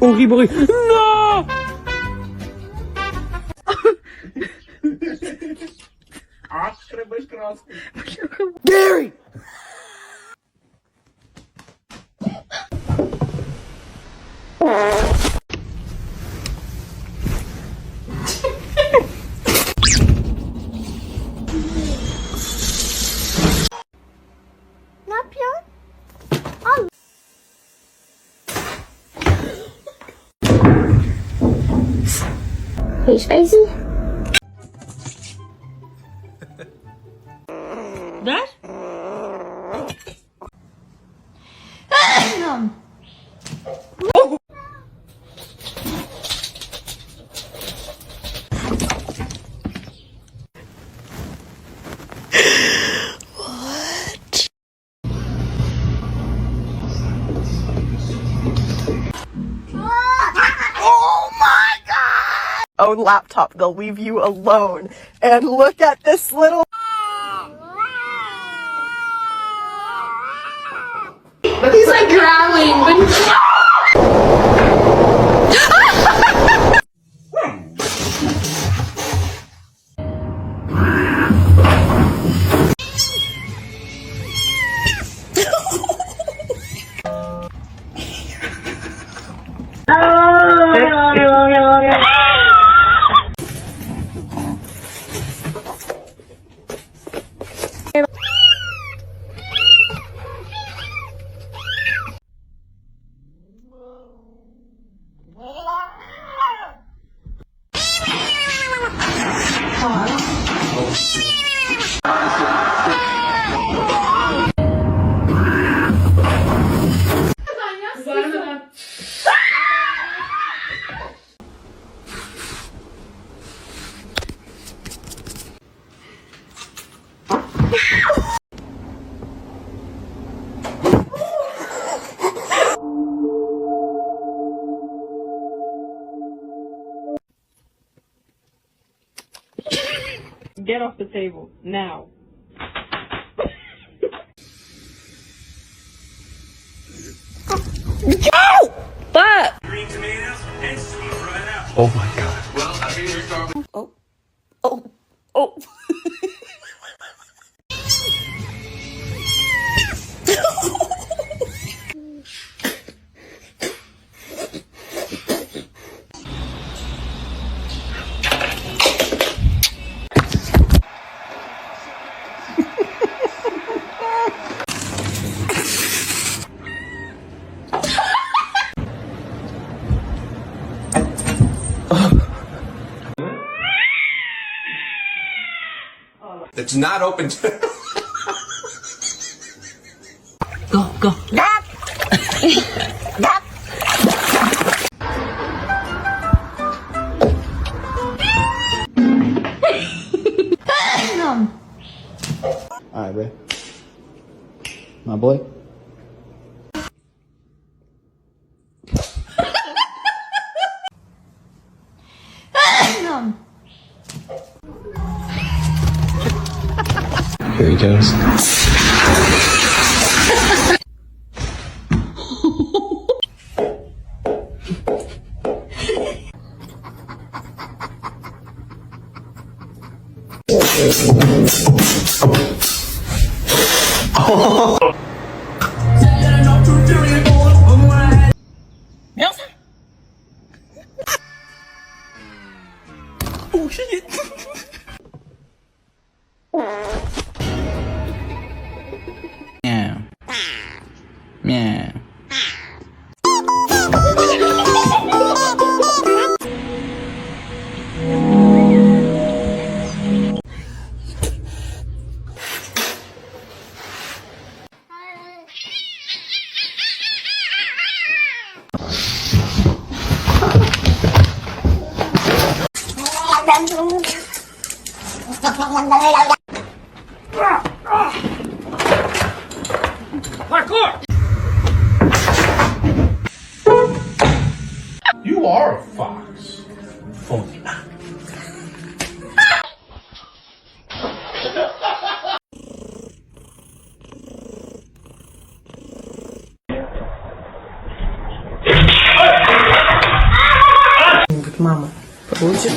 Ori-bori. No! Gary! Are you spicy? That? Own laptop, they'll leave you alone. And look at this little. He's like growling, but Get off the table, now. What? Green tomatoes and sweet fried apple. Oh my god. Well, I think you're talking. Oh. It's not open to. Go. Alright, Ray. My boy. Here he goes. Oh shit. Meow. Meow. Parkour! You are a fox. Fully not. Мама, получит?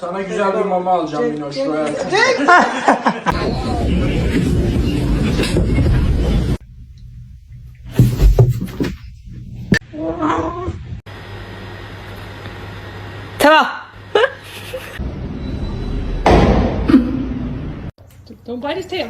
Sana güzel bir mama alacağım Minoş. Tamam. Don't bite his tail.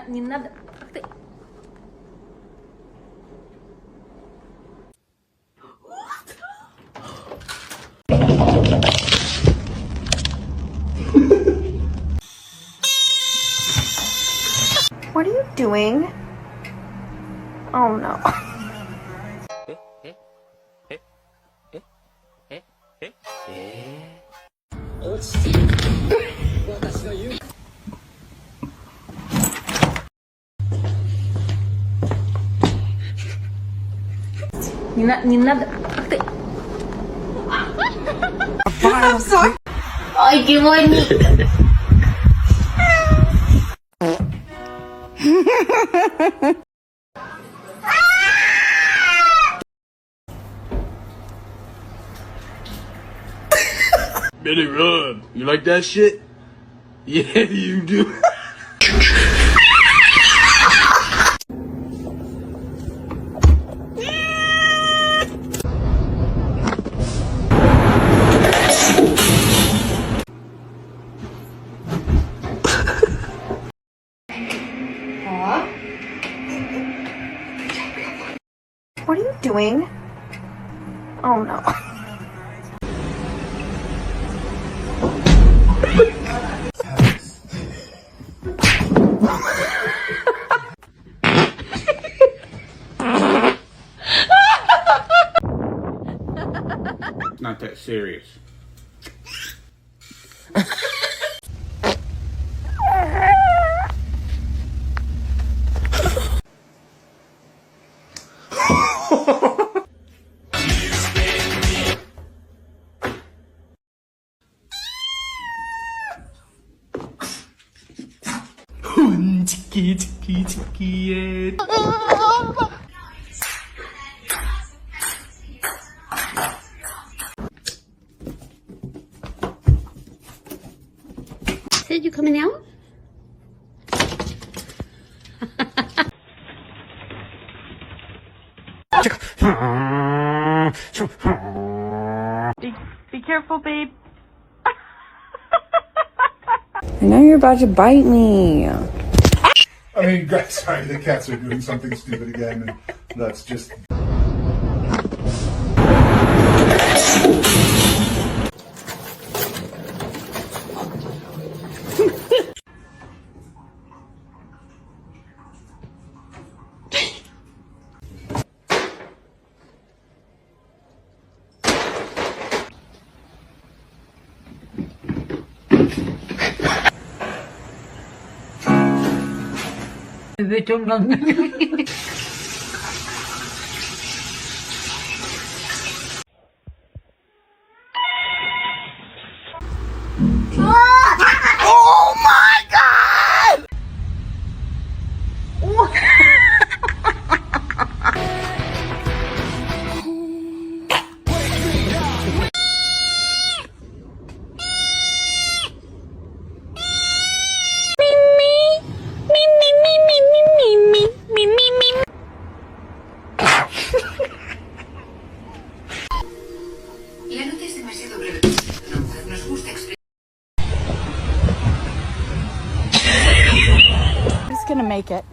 Не надо. Ах ты. What are you doing? Oh no. Не надо. Ах ты. I'm sorry. Ой, кивоник. Billy Rub, you like that shit? Yeah, you do. What are you doing? Oh no. It's not that serious. Said you coming out? Be careful, babe. I know you're about to bite me. I mean, guys, sorry, the cats are doing something stupid again, and that's just. Evet ondan. Oh my god! La nota es demasiado breve. Nos gusta explicar. I'm just gonna make it.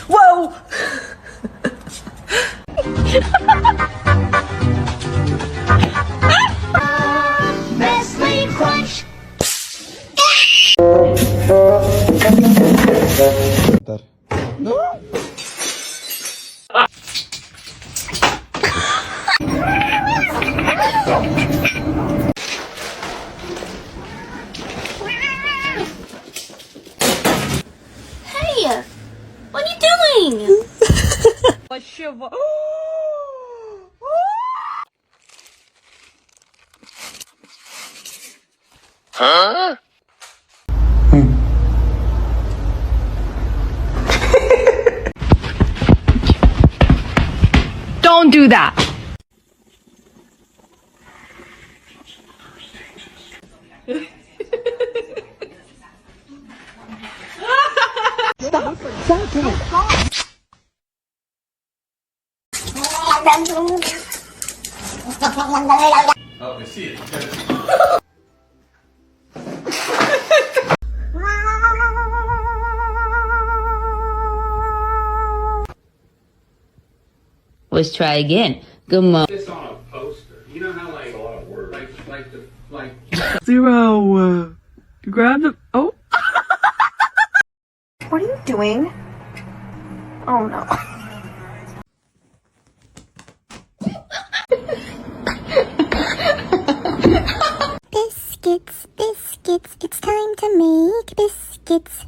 Whoa! Hey! What are you doing? Don't do that. Oh, I see it. Let's try again. Good morning. This on a poster. You know how like a lot of words. Like Zero. Grab the. Oh. What are you doing? Oh no. Biscuits, biscuits, it's time to make biscuits.